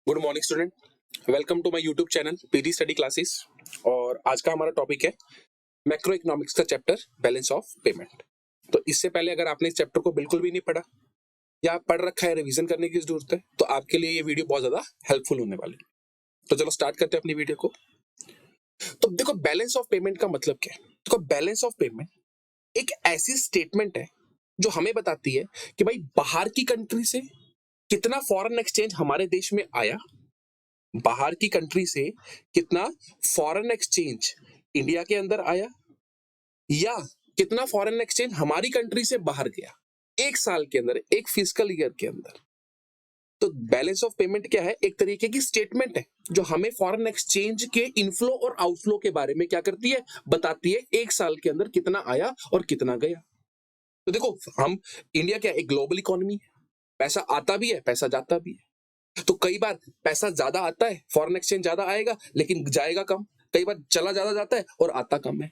Good morning student, welcome to my YouTube channel PD study classes. और आज का हमारा टॉपिक है मैक्रो इकोनॉमिक्स का चैप्टर बैलेंस ऑफ पेमेंट। तो इससे पहले अगर आपने इस चैप्टर को बिल्कुल भी नहीं पढ़ा या पढ़ रखा है, रिवीजन करने की जरूरत है, तो आपके लिए ये वीडियो बहुत ज्यादा हेल्पफुल होने वाली है। तो चलो स्टार्ट करते हैं अपनी वीडियो को। तो देखो, बैलेंस ऑफ पेमेंट का मतलब क्या है। देखो, बैलेंस ऑफ पेमेंट एक ऐसी स्टेटमेंट है जो हमें बताती है कि भाई बाहर की कंट्री से कितना फॉरेन एक्सचेंज हमारे देश में आया, बाहर की कंट्री से कितना फॉरेन एक्सचेंज इंडिया के अंदर आया, या कितना फॉरेन एक्सचेंज हमारी कंट्री से बाहर गया एक साल के अंदर, एक फिजिकल ईयर के अंदर। तो बैलेंस ऑफ पेमेंट क्या है? एक तरीके की स्टेटमेंट है जो हमें फॉरेन एक्सचेंज के इनफ्लो और आउटफ्लो के बारे में क्या करती है, बताती है एक साल के अंदर कितना आया और कितना गया। तो देखो, हम इंडिया क्या, एक ग्लोबल इकोनॉमी है, पैसा आता भी है, पैसा जाता भी है। तो कई बार पैसा ज्यादा आता है, फॉरेन एक्सचेंज ज्यादा आएगा लेकिन जाएगा कम। कई बार चला ज्यादा जाता है और आता कम है।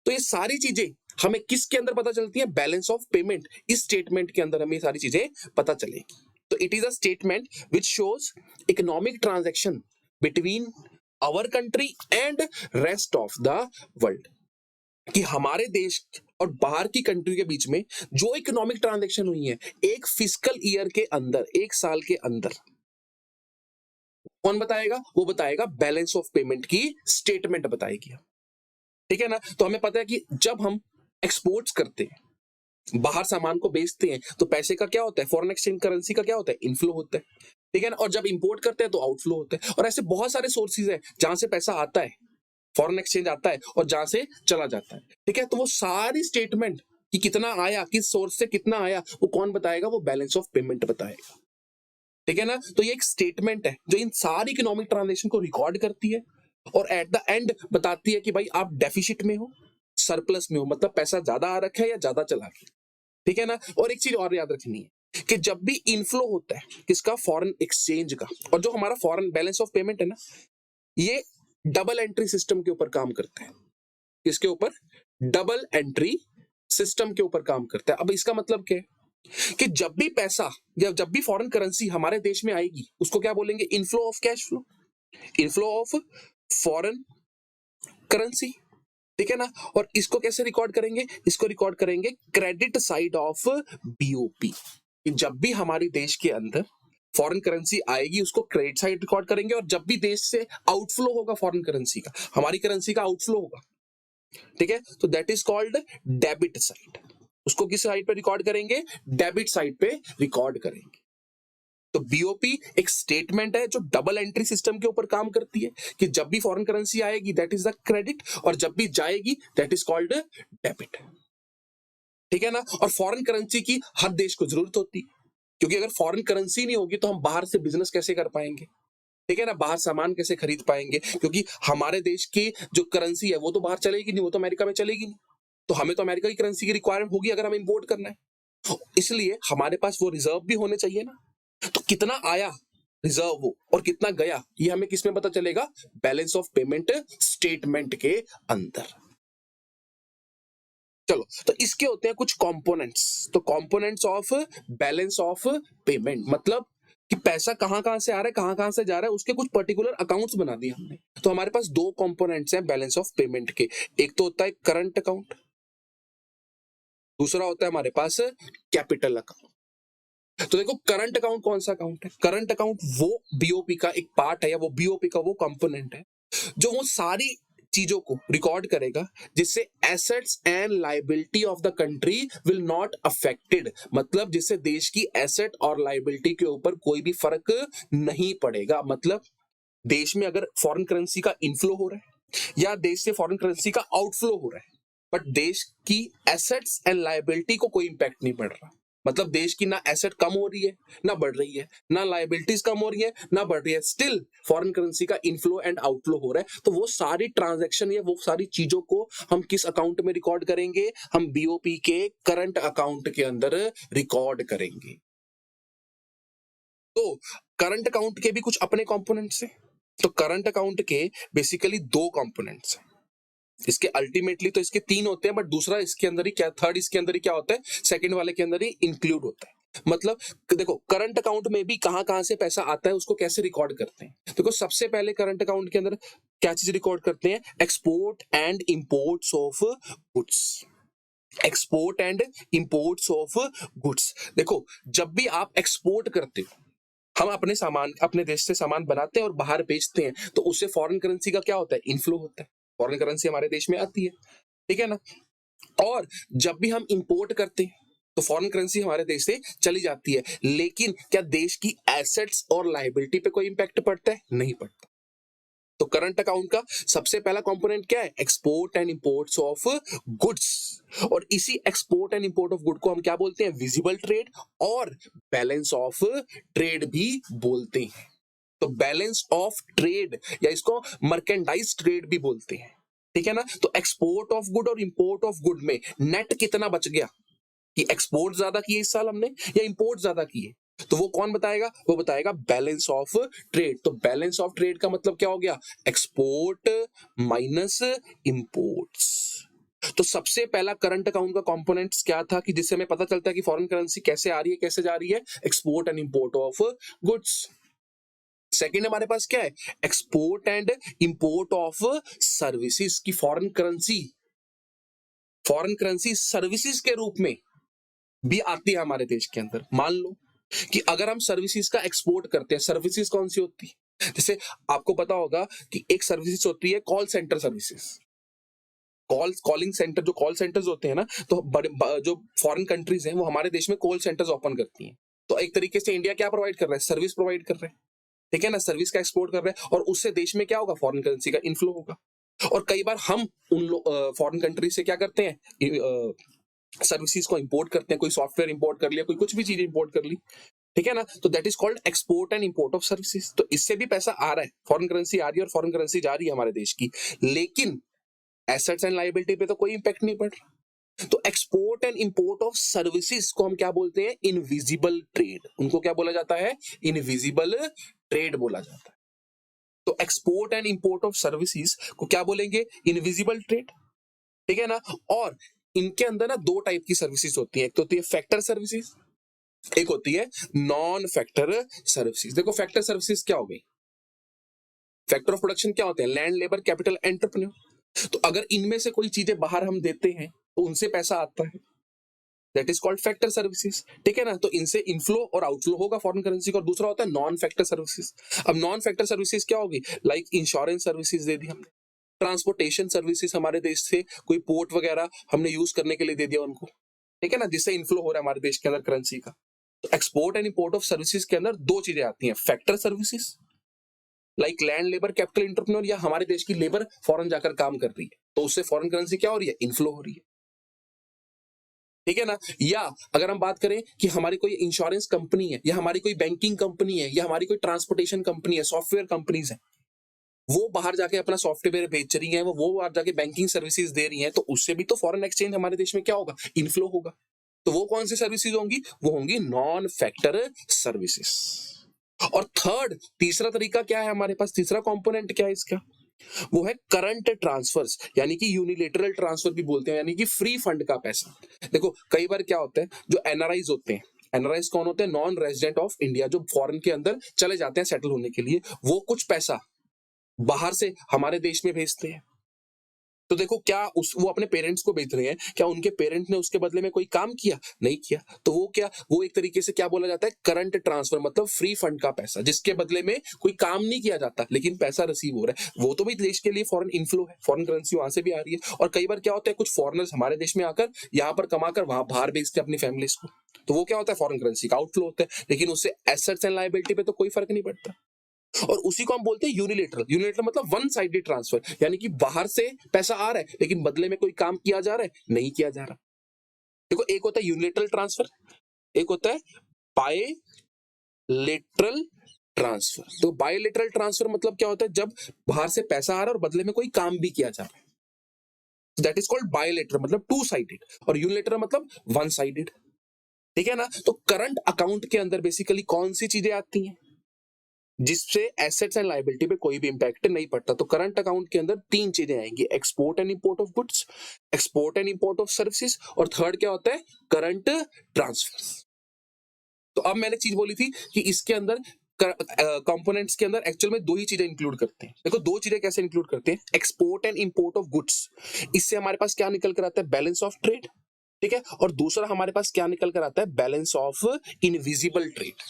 तो ये सारी चीजें हमें किसके अंदर पता चलती है? Balance of payment. इस स्टेटमेंट के अंदर हमें ये सारी चीजें पता चलेगी। तो it is a statement which shows economic transaction between our country and rest of the world, कि हमारे देश और बाहर की कंट्री के बीच में जो इकोनॉमिक ट्रांजैक्शन हुई है एक फिजिकल ईयर के अंदर, एक साल के अंदर, कौन बताएगा? वो बताएगा बैलेंस ऑफ पेमेंट की स्टेटमेंट बताएगी। ठीक है ना? तो हमें पता है कि जब हम एक्सपोर्ट्स करते हैं, बाहर सामान को बेचते हैं, तो पैसे का क्या होता है? फॉरेन एक्सचेंज करेंसी का क्या होता है? इनफ्लो होता है। ठीक है ना? और जब इंपोर्ट करते हैं तो आउटफ्लो होता है। और ऐसे बहुत सारे सोर्सेज है जहां से पैसा आता है, फॉरेन एक्सचेंज आता है और जहां से चला जाता है। ठीक है? तो वो सारी स्टेटमेंट कि कितना आया, किस सोर्स से कितना आया, वो कौन बताएगा? वो बैलेंस ऑफ पेमेंट बताएगा। ठीक है ना? तो ये एक स्टेटमेंट है जो इन सारी इकोनॉमिक ट्रांजेक्शन को रिकॉर्ड करती है और एट द एंड बताती है कि भाई आप डेफिसिट में हो, सरप्लस में हो, मतलब पैसा ज्यादा आ रखा है या ज्यादा चला गया। ठीक है ना? और एक चीज और याद रखनी है कि जब भी इनफ्लो होता है किसका? फॉरेन एक्सचेंज का। और जो हमारा फॉरेन बैलेंस ऑफ पेमेंट है ना, ये डबल एंट्री सिस्टम के ऊपर काम करता है। किसके ऊपर? डबल एंट्री सिस्टम के ऊपर काम करता है। अब इसका मतलब क्या है कि जब भी पैसा या जब भी फॉरेन करेंसी हमारे देश में आएगी, उसको क्या बोलेंगे? Inflow of cash flow, inflow of foreign currency. ठीक है ना? और इसको कैसे रिकॉर्ड करेंगे? इसको रिकॉर्ड करेंगे क्रेडिट साइड ऑफ बीओपी। जब भी हमारे देश के अंदर फॉरेन करेंसी आएगी उसको क्रेडिट साइड रिकॉर्ड करेंगे, और जब भी देश से आउटफ्लो होगा फॉरेन करेंसी का, हमारी करेंसी का आउटफ्लो होगा, ठीक है, तो that is called debit side. उसको किस साइड पे रिकॉर्ड करेंगे? डेबिट साइड पे रिकॉर्ड करेंगे। तो बीओपी एक स्टेटमेंट है जो डबल एंट्री सिस्टम के ऊपर काम करती है कि जब भी फॉरेन करेंसी आएगी दैट इज द क्रेडिट, और जब भी जाएगी दैट इज कॉल्ड डेबिट। ठीक है ना? और फॉरेन करेंसी की हर देश को जरूरत होती है, क्योंकि अगर फॉरेन करेंसी नहीं होगी तो हम बाहर से बिजनेस कैसे कर पाएंगे? ठीक है ना? बाहर सामान कैसे खरीद पाएंगे? क्योंकि हमारे देश की जो करेंसी है वो तो बाहर चलेगी नहीं, वो तो अमेरिका में चलेगी नहीं। तो हमें तो अमेरिका की करेंसी की रिक्वायरमेंट होगी अगर हमें इंपोर्ट करना है। इसलिए हमारे पास वो रिजर्व भी होने चाहिए ना। तो कितना आया रिजर्व वो और कितना गया, ये हमें किसमें पता चलेगा? बैलेंस ऑफ पेमेंट स्टेटमेंट के अंदर। चलो, तो इसके होते हैं कुछ कंपोनेंट्स। तो components of balance of payment मतलब कि पैसा कहां कहां से आ रहा है, कहां कहां से जा रहा है, उसके कुछ पर्टिकुलर अकाउंट्स बना दिए हमने। तो हमारे पास दो कंपोनेंट्स हैं बैलेंस ऑफ पेमेंट के। एक तो होता है करंट अकाउंट, दूसरा होता है हमारे पास कैपिटल अकाउंट। तो देखो, करंट अकाउंट कौन सा अकाउंट है? करंट अकाउंट वो बीओपी का एक पार्ट है, या वो बीओपी का वो कंपोनेंट है जो वो सारी चीजों को रिकॉर्ड करेगा जिससे assets and liability of the country will not affected, मतलब जिससे देश की एसेट और लायबिलिटी के ऊपर कोई भी फर्क नहीं पड़ेगा। मतलब देश में अगर फॉरेन करेंसी का इनफ्लो हो रहा है या देश से फॉरेन करेंसी का आउटफ्लो हो रहा है, बट देश की एसेट्स एंड लायबिलिटी को कोई इंपैक्ट नहीं पड़ रहा। मतलब देश की ना एसेट कम हो रही है ना बढ़ रही है, ना लायबिलिटीज कम हो रही है ना बढ़ रही है, स्टिल फॉरेन करेंसी का इनफ्लो एंड आउटफ्लो हो रहा है। तो वो सारी ट्रांजैक्शन या वो सारी चीजों को हम किस अकाउंट में रिकॉर्ड करेंगे? हम बीओपी के करंट अकाउंट के अंदर रिकॉर्ड करेंगे। तो करंट अकाउंट के भी कुछ अपने कंपोनेंट्स हैं। तो करंट अकाउंट के बेसिकली दो कंपोनेंट्स हैं। इसके अल्टीमेटली तो इसके तीन होते हैं, बट दूसरा इसके अंदर ही क्या, थर्ड इसके अंदर ही क्या होता है, सेकंड वाले के अंदर ही इंक्लूड होता है। मतलब देखो करंट अकाउंट में भी कहां से पैसा आता है उसको कैसे रिकॉर्ड करते हैं। देखो सबसे पहले करंट अकाउंट के अंदर क्या चीज रिकॉर्ड करते हैं, export and imports of goods. Export and imports of goods. देखो जब भी आप एक्सपोर्ट करते हो, हम अपने सामान अपने देश से सामान बनाते हैं और बाहर बेचते हैं, तो उससे फॉरेन करेंसी का क्या होता है, इनफ्लो होता है, फॉरेन करेंसी हमारे देश में आती है, ठीक है ना। और जब भी हम इंपोर्ट करते हैं तो फॉरेन करेंसी हमारे देश से चली जाती है, लेकिन क्या देश की एसेट्स और लायबिलिटी पे कोई इंपैक्ट पड़ता है, नहीं पड़ता। तो करंट अकाउंट का सबसे पहला कंपोनेंट क्या है, export and imports of goods. और इसी export and import of good को हम क्या बोलते हैं, विजिबल ट्रेड और बैलेंस ऑफ ट्रेड भी बोलते हैं। तो बैलेंस ऑफ ट्रेड या इसको मर्केंडाइज ट्रेड भी बोलते हैं, ठीक है ना। तो एक्सपोर्ट ऑफ गुड और इंपोर्ट ऑफ गुड में नेट कितना बच गया, कि एक्सपोर्ट ज्यादा किए इस साल हमने या इंपोर्ट ज्यादा किए, तो वो कौन बताएगा, वो बताएगा बैलेंस ऑफ ट्रेड। तो बैलेंस ऑफ ट्रेड का मतलब क्या हो गया, एक्सपोर्ट माइनस इंपोर्ट्स। तो सबसे पहला करंट अकाउंट का कंपोनेंट्स क्या था कि जिससे हमें पता चलता है कि फॉरेन करेंसी कैसे आ रही है कैसे जा रही है, export and import of goods. Second हमारे पास क्या है, export and import of services की फॉरेन करेंसी सर्विसेज के रूप में भी आती है हमारे देश के अंदर। मान लो कि अगर हम सर्विसेज का एक्सपोर्ट करते हैं, सर्विसेज कौन सी होती है, जैसे आपको पता होगा कि एक सर्विसेज होती है call centre services, calling centre, जो कॉल सेंटर्स होते हैं ना, तो जो फॉरेन कंट्रीज हैं वो हमारे देश में कॉल सेंटर्स ओपन करती हैं। तो एक तरीके से इंडिया क्या प्रोवाइड कर रहा है, सर्विस प्रोवाइड कर रहे हैं, ठीक है ना, सर्विस का एक्सपोर्ट कर रहे हैं, और उससे देश में क्या होगा, फॉरेन करेंसी का इनफ्लो होगा। और कई बार हम उन फॉरेन कंट्री से क्या करते हैं, सर्विसेज को इंपोर्ट करते हैं, कोई सॉफ्टवेयर इंपोर्ट कर लिया, कोई कुछ भी चीज इंपोर्ट कर ली, ठीक है ना। तो that is called export and import of services. तो इससे भी पैसा आ रहा है, फॉरेन करेंसी आ रही है और फॉरेन करेंसी जा रही है हमारे देश की, लेकिन एसेट्स एंड लायबिलिटी पे तो कोई इंपैक्ट नहीं पड़ रहा। तो export and import of services को हम क्या बोलते हैं, इनविजिबल ट्रेड। उनको क्या बोला जाता है, इनविजिबल ट्रेड बोला जाता है। तो export and import of services को क्या बोलेंगे, इनविजिबल ट्रेड, ठीक है ना। और इनके अंदर ना दो टाइप की सर्विसेज होती है, एक तो होती है फैक्टर सर्विसेज, एक होती है नॉन फैक्टर सर्विसेज। देखो फैक्टर सर्विसेज क्या हो गई, फैक्टर ऑफ प्रोडक्शन क्या होते हैं, लैंड, लेबर, कैपिटल, एंटरप्रेन्योर। तो अगर इनमें से कोई चीजें बाहर हम देते हैं तो उनसे पैसा आता है, that is called factor services, ठीक है ना। तो इनसे इनफ्लो और आउटफ्लो होगा फॉरेन करेंसी का। और दूसरा होता है नॉन फैक्टर सर्विसेज। अब नॉन फैक्टर सर्विसेज क्या होगी, लाइक इंश्योरेंस सर्विसेज दे दी हमने, ट्रांसपोर्टेशन सर्विसेज हमारे देश से कोई पोर्ट वगैरह हमने यूज करने के लिए दे दिया उनको, ठीक है ना, जिससे इनफ्लो हो रहा है हमारे देश के अंदर करेंसी का। तो export and import of services के अंदर दो चीजें आती हैं, factor services like land, labour, capital, entrepreneur, या हमारे देश की लेबर फॉरेन जाकर काम कर रही है तो उससे फॉरेन करेंसी क्या हो रही है, इनफ्लो हो रही है, ठीक है ना। या अगर हम बात करें कि हमारी कोई इंश्योरेंस कंपनी है, या हमारी कोई बैंकिंग कंपनी है, या हमारी कोई ट्रांसपोर्टेशन कंपनी है, सॉफ्टवेयर कंपनीज है, वो बाहर जाके अपना सॉफ्टवेयर बेच रही है, वो बाहर जाके बैंकिंग सर्विसेज दे रही हैं, तो उससे भी तो फॉरेन एक्सचेंज हमारे देश में क्या होगा, इनफ्लो होगा। तो वो कौन सी सर्विसेज होंगी, वो होंगी नॉन फैक्टर सर्विसेज। और थर्ड, तीसरा तरीका क्या है हमारे पास, तीसरा कंपोनेंट क्या है इसका, वो है करंट ट्रांसफर्स, यानी कि यूनिलेटरल ट्रांसफर भी बोलते हैं, यानी कि फ्री फंड का पैसा। देखो कई बार क्या होता है, जो एनआरआईज होते हैं, एनआरआईज कौन होते हैं, नॉन रेजिडेंट ऑफ इंडिया, जो फॉरेन के अंदर चले जाते हैं सेटल होने के लिए, वो कुछ पैसा बाहर से हमारे देश में भेजते हैं। तो देखो क्या वो अपने पेरेंट्स को भेज रहे हैं, क्या उनके पेरेंट्स ने उसके बदले में कोई काम किया, नहीं किया, तो वो एक तरीके से क्या बोला जाता है, करंट ट्रांसफर, मतलब फ्री फंड का पैसा, जिसके बदले में कोई काम नहीं किया जाता लेकिन पैसा रिसीव हो रहा है। वो तो भाई देश के लिए फॉरेन इनफ्लो है, फॉरेन करेंसी वहां से भी आ रही है। और कई बार क्या होता है, कुछ फॉरेनर्स हमारे देश में आकर यहाँ पर कमाकर वहां बाहर भेजते हैं अपनी फैमिलीज को, तो वो क्या होता है, फॉरेन करेंसी का आउटफ्लो होता है, लेकिन उससे एसेट्स एंड लायबिलिटी पे तो कोई फर्क नहीं पड़ता। और उसी को हम बोलते हैं यूनिलेटरल। यूनिलेटरल मतलब वन साइडेड ट्रांसफर, यानी कि बाहर से पैसा आ रहा है लेकिन बदले में कोई काम किया जा रहा है, नहीं किया जा रहा। देखो एक होता है यूनिलेटरल ट्रांसफर, एक होता है बायलेटरल ट्रांसफर। तो बायलेटरल ट्रांसफर मतलब क्या होता है, जब बाहर से पैसा आ रहा है और बदले में कोई काम भी किया जा रहा है, दैट इज कॉल्ड बायलेटरल, मतलब टू साइडेड। और यूनिलेटरल मतलब वन साइडेड, ठीक है ना। तो करंट अकाउंट के अंदर बेसिकली कौन सी चीजें आती हैं, जिससे एसेट्स एंड लायबिलिटी पे कोई भी इंपैक्ट नहीं पड़ता। तो करंट अकाउंट के अंदर तीन चीजें आएंगी, export and import of goods, export and import of services, और थर्ड क्या होता है, करंट ट्रांसफर्स। तो अब मैंने चीज बोली थी कि इसके अंदर कंपोनेंट्स के अंदर एक्चुअल में दो ही चीजें इंक्लूड करते हैं। देखो दो चीजें कैसे इंक्लूड करते हैं, export and import of goods. इससे हमारे पास क्या निकल कर आता है, बैलेंस ऑफ ट्रेड, ठीक है। और दूसरा हमारे पास क्या निकल कर आता है, balance of invisible trade.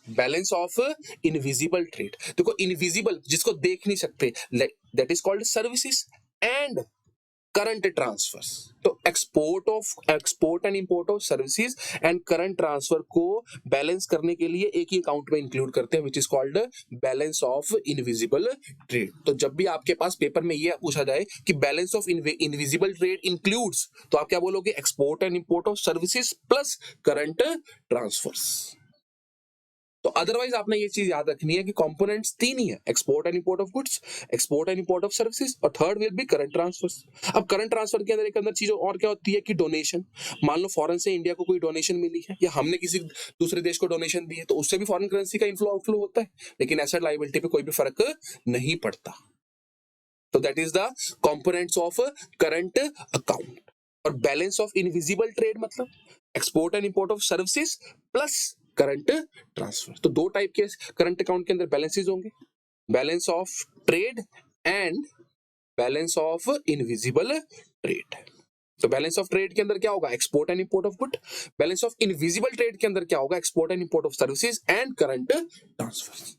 Balance of invisible trade, देखो इनविजिबल जिसको देख नहीं सकते, that is called services and current transfers. तो export and import of services and current transfer को बैलेंस करने के लिए एक ही अकाउंट में इंक्लूड करते हैं, which is called balance of invisible trade. तो जब भी आपके पास पेपर में ये पूछा जाए कि balance of invisible trade includes, तो आप क्या बोलोगे, export and import of services plus current transfers. तो अदरवाइज आपने ये चीज याद रखनी है कि कंपोनेंट्स तीन ही है, export and import of goods, export and import of services, और third will be current transfers. अब करंट ट्रांसफर के अंदर एक अंदर चीज और क्या होती है कि डोनेशन। मान लो फॉरेन से इंडिया को कोई डोनेशन मिली है या हमने किसी दूसरे देश को डोनेशन दी है, तो उससे भी फॉरेन करेंसी का इनफ्लो आउटफ्लो होता है, लेकिन एसेट लायबिलिटी पे कोई भी फर्क नहीं पड़ता। तो that is the components of current account. और बैलेंस ऑफ इनविजिबल ट्रेड मतलब export and import of services plus current transfer. तो दो टाइप के करंट अकाउंट के अंदर बैलेंसेस होंगे, balance of trade and balance of invisible trade. तो balance of trade के अंदर क्या होगा, export and import of good. Balance of invisible trade के अंदर क्या होगा, export and import of services and current transfer.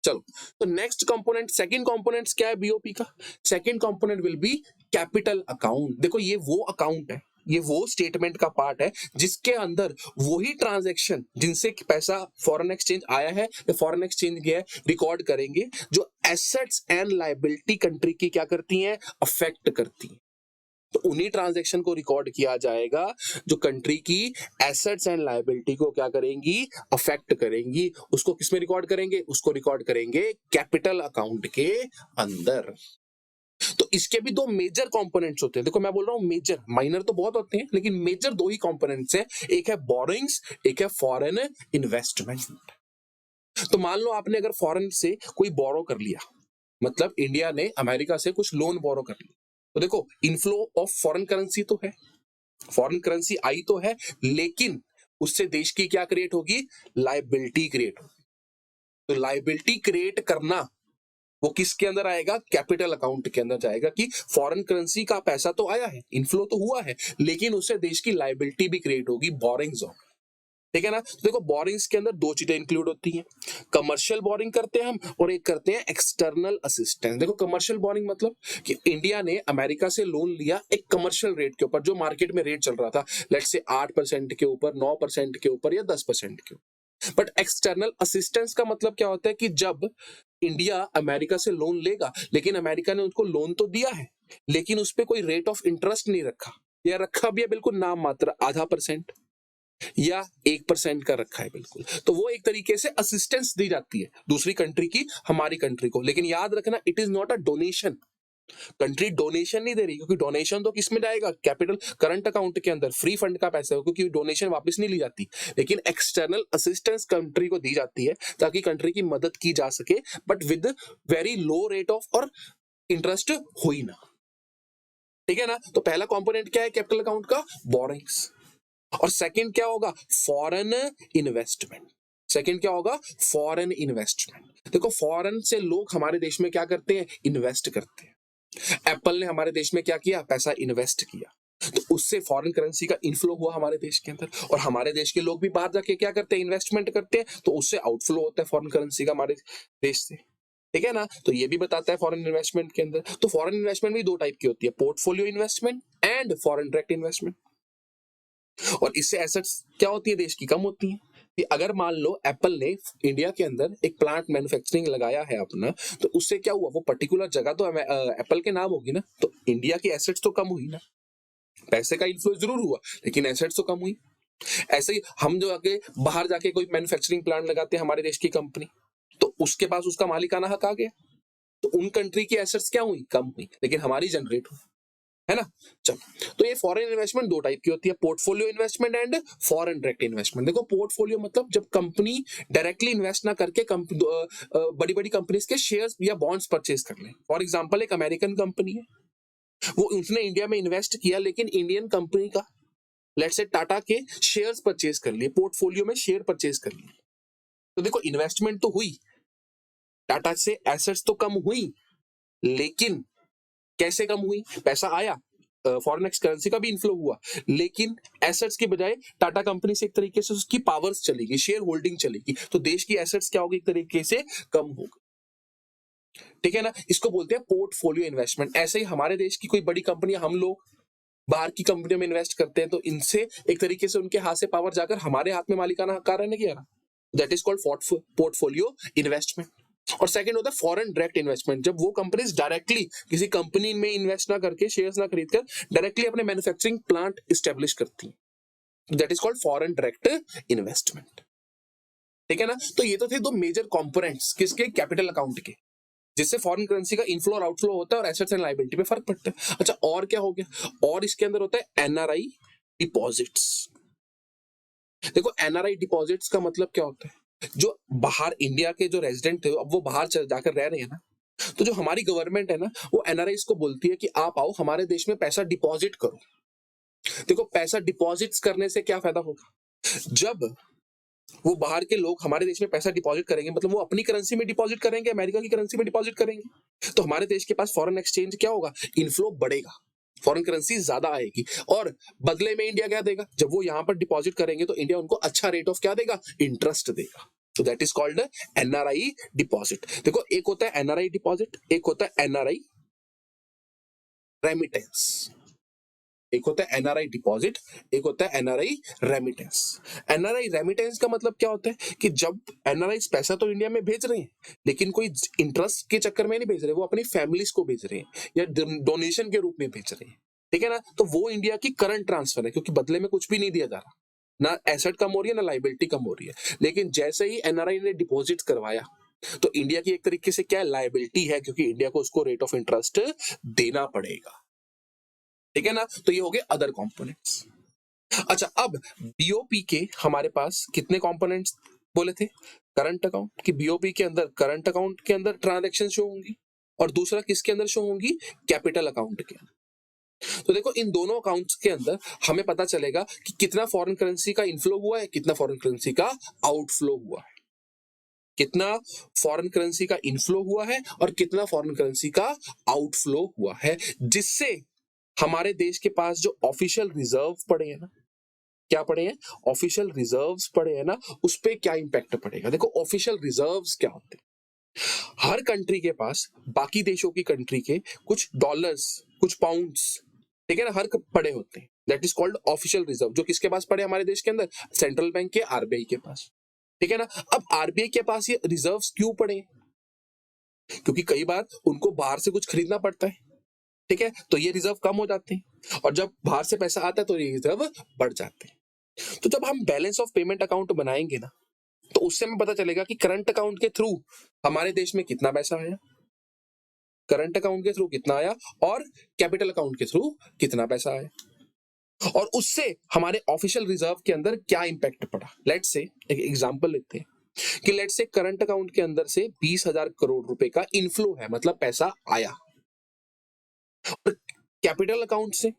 चलो, तो नेक्स्ट कंपोनेंट, सेकंड कंपोनेंट क्या है बीओपी का, second component will be capital account. देखो ये वो अकाउंट है, ये वो स्टेटमेंट का पार्ट है जिसके अंदर वही ट्रांजैक्शन जिनसे पैसा फॉरेन एक्सचेंज आया है या फॉरेन एक्सचेंज गया है रिकॉर्ड करेंगे, जो एसेट्स एंड लायबिलिटी कंट्री की क्या करती हैं, अफेक्ट करती हैं। तो उन्हीं ट्रांजैक्शन को रिकॉर्ड किया जाएगा जो कंट्री की एसेट्स एंड लायबिलिटी को क्या करेंगी, अफेक्ट करेंगी। उसको किसमें रिकॉर्ड करेंगे, उसको रिकॉर्ड करेंगे कैपिटल अकाउंट के अंदर। तो इसके भी दो मेजर कंपोनेंट्स होते हैं। देखो मैं बोल रहा हूं मेजर, माइनर तो बहुत होते हैं, लेकिन मेजर दो ही कंपोनेंट्स हैं, एक है बोरोइंग्स, एक है फॉरेन इन्वेस्टमेंट। तो मान लो आपने अगर फॉरेन से कोई बोरो कर लिया, मतलब इंडिया ने अमेरिका से कुछ लोन बोरो कर लिया, तो देखो इनफ्लो ऑफ फॉरेन करेंसी तो है, फॉरेन करेंसी आई तो है, लेकिन उससे देश की क्या क्रिएट होगी, लायबिलिटी क्रिएट होगी। तो लायबिलिटी क्रिएट करना वो किसके अंदर आएगा, कैपिटल अकाउंट के अंदर जाएगा कि फॉरेन करेंसी का पैसा तो आया है, इनफ्लो तो हुआ है, लेकिन उससे देश की लायबिलिटी भी क्रिएट होगी, बोरिंग्स होगी। ठीक है ना। तो देखो बोरिंग्स के अंदर दो चीजें इंक्लूड होती हैं, कमर्शियल बोरिंग करते हैं हम और एक करते हैं एक्सटर्नल असिस्टेंस। देखो कमर्शियल बोरिंग मतलब कि इंडिया ने अमेरिका से लोन लिया एक कमर्शियल रेट के ऊपर, जो मार्केट में रेट चल रहा था, लेट्स से 8% के ऊपर, 9% के ऊपर या 10% के ऊपर। बट एक्सटर्नल असिस्टेंस का मतलब क्या होता है कि जब इंडिया अमेरिका से लोन लेगा, लेकिन अमेरिका ने उनको लोन तो दिया है, लेकिन उस पर कोई रेट ऑफ इंटरेस्ट नहीं रखा, या रखा भी है बिल्कुल नाम मात्र, 0.5% या 1% का रखा है बिल्कुल, तो वो एक तरीके से असिस्टेंस दी जाती है दूसरी कंट्री की हमारी कंट्री को। लेकिन याद रखना, it is not a donation. Country donation नहीं दे रही, क्योंकि डोनेशन तो किसमें जाएगा, कैपिटल करंट अकाउंट के अंदर, फ्री फंड का पैसा है, क्योंकि डोनेशन वापस नहीं ली जाती। लेकिन एक्सटर्नल असिस्टेंस कंट्री को दी जाती है ताकि कंट्री की मदद की जा सके, but with very low rate of और इंटरेस्ट हो ही ना। ठीक है ना। तो पहला कंपोनेंट क्या है कैपिटल अकाउंट का, बोरिंग्स। और सेकंड क्या होगा, फॉरेन इन्वेस्टमेंट। सेकंड क्या होगा, फॉरेन इन्वेस्टमेंट। देखो फॉरेन से लोग हमारे देश में क्या करते हैं, इन्वेस्ट करते हैं। एप्पल ने हमारे देश में क्या किया, पैसा इन्वेस्ट किया, तो उससे फॉरेन करेंसी का इनफ्लो हुआ हमारे देश के अंदर, और हमारे देश के लोग भी बाहर जाके क्या करते हैं, इन्वेस्टमेंट करते हैं, तो उससे आउटफ्लो होता है फॉरेन करेंसी का हमारे देश से। ठीक है ना। तो ये भी बताता है फॉरेन इन्वेस्टमेंट के अंदर। तो फॉरेन इन्वेस्टमेंट भी दो टाइप की होती है, portfolio investment and foreign direct investment. और इससे एसेट्स क्या होती है, देश की कम होती है। कि अगर मान लो एप्पल ने इंडिया के अंदर एक प्लांट मैन्युफैक्चरिंग लगाया है अपना, तो उससे क्या हुआ, वो पर्टिकुलर जगह तो एप्पल के नाम होगी ना, तो इंडिया की एसेट्स तो कम हुई ना। पैसे का इन्फ्लो जरूर हुआ, लेकिन एसेट्स तो कम हुई। ऐसे ही हम जो आगे बाहर जाके कोई मैन्युफैक्चरिंग प्लांट लगाते हैं हमारे देश की कंपनी, तो उसके पास उसका मालिकाना हक आ गया, तो उन कंट्री की एसेट्स क्या हुई, कम हुई, लेकिन हमारी जनरेट हुई, है ना। चलो, तो ये फॉरेन इन्वेस्टमेंट दो टाइप की होती है, portfolio investment and foreign direct investment. देखो पोर्टफोलियो मतलब जब कंपनी डायरेक्टली इन्वेस्ट ना करके बड़ी बड़ी कंपनीज के शेयर्स या बॉन्ड्स परचेज कर ले। फॉर एग्जांपल एक अमेरिकन कंपनी है, वो उसने इंडिया में इन्वेस्ट किया, लेकिन इंडियन कंपनी का लेट्स से टाटा के शेयर्स परचेज कर लिए, पोर्टफोलियो में शेयर परचेज कर लिए, तो देखो इन्वेस्टमेंट तो हुई, टाटा से एसेट्स तो कम हुई, लेकिन कैसे कम हुई? पैसा आया, फॉरेन करेंसी का भी इनफ्लो हुआ, लेकिन एसेट्स के बजाय टाटा कंपनी से एक तरीके से उसकी पावर्स चलेगी, शेयर होल्डिंग चलेगी, तो देश की एसेट्स क्या होगी? एक तरीके से कम होगी। ठीक है ना? इसको बोलते हैं पोर्टफोलियो इन्वेस्टमेंट। ऐसे ही हमारे देश की कोई बड़ी कंपनी, हम लोग बाहर की कंपनियों में इन्वेस्ट करते हैं, तो इनसे एक तरीके से उनके हाथ से पावर जाकर हमारे हाथ में मालिकाना हक रहने की, that is called portfolio investment. और सेकंड होता है फॉरेन डायरेक्ट इन्वेस्टमेंट, जब वो कंपनीज डायरेक्टली किसी कंपनी में इन्वेस्ट ना करके, शेयर्स ना खरीद कर, डायरेक्टली अपने मैन्युफैक्चरिंग प्लांट स्टैब्लिश करती हैं, that is called foreign direct investment. ठीक है ना? तो ये तो थे दो मेजर कंपोनेंट्स किसके? कैपिटल अकाउंट के, जिससे फॉरेन करेंसी का इनफ्लो और आउटफ्लो होता है और एसेट्स एंड लायबिलिटी पे फर्क पड़ता है। अच्छा, और क्या हो गया? और इसके अंदर होता है एनआरआई डिपॉजिट्स। देखो एनआरआई डिपॉजिट्स का मतलब क्या होता है? जो बाहर इंडिया के जो रेजिडेंट थे, अब वो बाहर जाकर रह रहे हैं ना, तो जो हमारी गवर्नमेंट है ना, वो एनआरआई को बोलती है कि आप आओ हमारे देश में पैसा डिपॉजिट करो। देखो पैसा डिपॉजिट्स करने से क्या फायदा होगा? जब वो बाहर के लोग हमारे देश में पैसा डिपॉजिट करेंगे, मतलब वो अपनी करेंसी में डिपॉजिट करेंगे, अमेरिका की करेंसी में डिपॉजिट करेंगे, तो हमारे देश के पास फॉरेन एक्सचेंज क्या होगा? इनफ्लो बढ़ेगा, फॉरेन करेंसी ज्यादा आएगी, और बदले में इंडिया क्या देगा? जब वो यहाँ पर डिपॉजिट करेंगे तो इंडिया उनको अच्छा रेट ऑफ क्या देगा? इंटरेस्ट देगा। तो that is called NRI deposit. देखो एक होता है एनआरआई डिपॉजिट, एक होता है एनआरआई रेमिटेंस। एक होता है एनआरआई डिपॉजिट, एक होता है एनआरआई रेमिटेंस। एनआरआई रेमिटेंस का मतलब क्या होता है कि जब एनआरआई पैसा तो इंडिया में भेज रहे हैं, लेकिन कोई इंटरेस्ट के चक्कर में नहीं भेज रहे, वो अपनी फैमिलीज को भेज रहे हैं या डोनेशन के रूप में भेज रहे हैं। ठीक है ना? तो वो इंडिया की करंट ट्रांसफर है, क्योंकि बदले में कुछ भी नहीं दिया जा रहा, ना एसेट कम हो रही है, ना लाइबिलिटी कम हो रही है। लेकिन जैसे ही एनआरआई ने डिपॉजिट करवाया, तो इंडिया की एक तरीके से क्या लाइबिलिटी है, क्योंकि इंडिया को उसको रेट ऑफ इंटरेस्ट देना पड़ेगा। ठीक है ना? तो ये हो गए अदर कंपोनेंट्स। अच्छा, अब बीओपी के हमारे पास कितने कंपोनेंट्स बोले थे? करंट अकाउंट, कि बीओपी के अंदर करंट अकाउंट के अंदर ट्रांजैक्शन शो होंगी, और दूसरा किसके अंदर शो होंगी? कैपिटल अकाउंट के अंदर। तो देखो इन दोनों अकाउंट्स के अंदर हमें पता चलेगा कि कितना फॉरेन करेंसी का इनफ्लो हुआ है, कितना फॉरेन करेंसी का आउटफ्लो हुआ है, कितना फॉरेन करेंसी का इनफ्लो हुआ है और कितना फॉरेन करेंसी का आउटफ्लो हुआ है, जिससे हमारे देश के पास जो ऑफिशियल रिजर्व पड़े हैं ना, क्या पड़े हैं? ऑफिशियल रिजर्व्स पड़े हैं ना, उस पे क्या इंपैक्ट पड़ेगा? देखो ऑफिशियल रिजर्व्स क्या होते हैं? हर कंट्री के पास बाकी देशों की कंट्री के कुछ डॉलर्स, कुछ पाउंड्स, ठीक है ना, हर पड़े होते हैं, that is called official reserve. जो किसके पास पड़े हमारे देश के अंदर? सेंट्रल बैंक के, आरबीआई के पास। ठीक है ना? अब आरबीआई के पास ये रिजर्व्स क्यों पड़े? क्योंकि कई बार उनको बाहर से कुछ खरीदना पड़ता है, ठीक है, तो ये रिजर्व कम हो जाते हैं, और जब बाहर से पैसा आता है तो ये रिजर्व बढ़ जाते हैं। तो जब हम बैलेंस ऑफ पेमेंट अकाउंट बनाएंगे ना, तो उससे हमें पता चलेगा कि करंट अकाउंट के थ्रू हमारे देश में कितना पैसा आया, करंट अकाउंट के थ्रू कितना आया, और कैपिटल अकाउंट के थ्रू कितना पैसा आया, और उससे हमारे ऑफिशियल रिजर्व के अंदर क्या इंपैक्ट पड़ा। लेट्स से एक एग्जांपल लेते हैं कि लेट्स से करंट अकाउंट के अंदर से 20,000 करोड़ रुपए का इनफ्लो है, मतलब पैसा आया, और कैपिटल अकाउंट से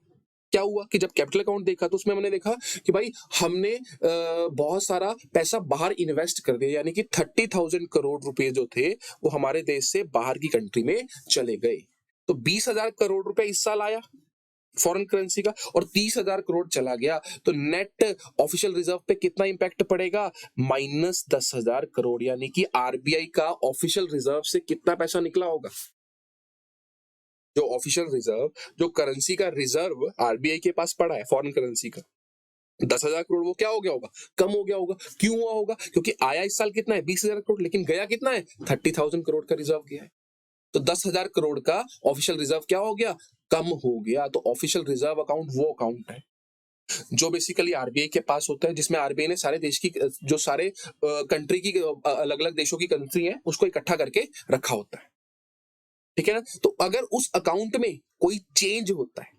क्या हुआ कि जब कैपिटल अकाउंट देखा तो उसमें हमने देखा कि भाई हमने बहुत सारा पैसा बाहर इन्वेस्ट कर दिया, यानी कि 30,000 करोड़ रुपए जो थे वो हमारे देश से बाहर की कंट्री में चले गए। तो 20,000 करोड़ रुपए इस साल आया फॉरेन करेंसी का, और 30,000 करोड़ चला गया, तो नेट ऑफिशियल रिजर्व पे कितना इंपैक्ट पड़ेगा? -10,000 करोड़, यानी कि आरबीआई का ऑफिशियल रिजर्व से कितना पैसा निकला होगा? जो ऑफिशियल रिजर्व, जो करेंसी का रिजर्व आरबीआई के पास पड़ा है फॉरेन करेंसी का, 10,000 करोड़, वो क्या हो गया होगा? कम हो गया होगा। क्यों हुआ होगा? क्योंकि आया इस साल कितना है? 20,000 करोड़, लेकिन गया कितना है? 30,000 करोड़ का रिजर्व गया है। तो 10,000 करोड़ का ऑफिशियल रिजर्व क्या हो गया? कम हो गया। तो ऑफिशियल रिजर्व अकाउंट वो अकाउंट है जो बेसिकली आरबीआई के पास होता है, जिसमें आरबीआई ने सारे देश की, जो सारे कंट्री की, अलग अलग देशों की करेंसी है, उसको इकट्ठा करके रखा होता है। ठीक है ना? तो अगर उस अकाउंट में कोई चेंज होता है,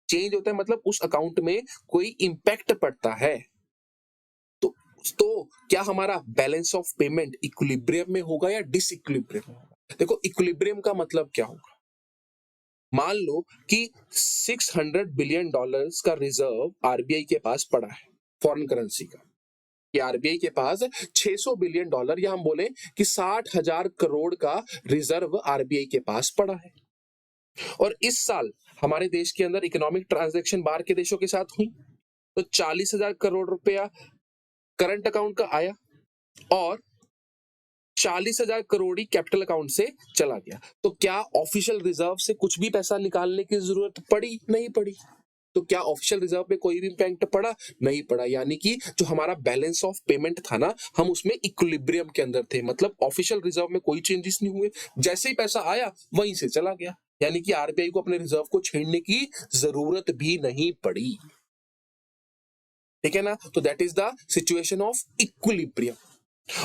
चेंज होता है मतलब उस अकाउंट में कोई इंपैक्ट पड़ता है, तो क्या हमारा बैलेंस ऑफ पेमेंट इक्विलिब्रियम में होगा या डिसइक्विलिब्रियम में होगा? देखो इक्विलिब्रियम का मतलब क्या होगा? मान लो कि $600 बिलियन का रिजर्व आरबीआई के पास पड़ा है फॉरेन करेंसी का, कि आरबीआई के पास $600 बिलियन या हम बोले कि 60,000 करोड़ का रिजर्व आरबीआई के पास पड़ा है। और इस साल हमारे देश के अंदर इकोनॉमिक ट्रांजैक्शन बाहर के देशों के साथ हुई, तो 40,000 करोड़ रुपया करंट अकाउंट का आया और 40,000 करोड़ ही कैपिटल अकाउंट से चला गया। तो क्या ऑफिशियल रिजर्व से कुछ भी पैसा निकालने की जरूरत पड़ी? नहीं पड़ी। तो क्या ऑफिशियल रिजर्व पे कोई भी इम्पैक्ट पड़ा? नहीं पड़ा। यानी कि जो हमारा बैलेंस ऑफ पेमेंट था ना, हम उसमें इक्विलिब्रियम के अंदर थे, मतलब ऑफिशियल रिजर्व में कोई चेंजेस नहीं हुए, जैसे ही पैसा आया वहीं से चला गया। यानी कि आरबीआई को अपने रिजर्व को छेड़ने की जरूरत भी नहीं पड़ी। ठीक है ना? तो that is the situation of equilibrium.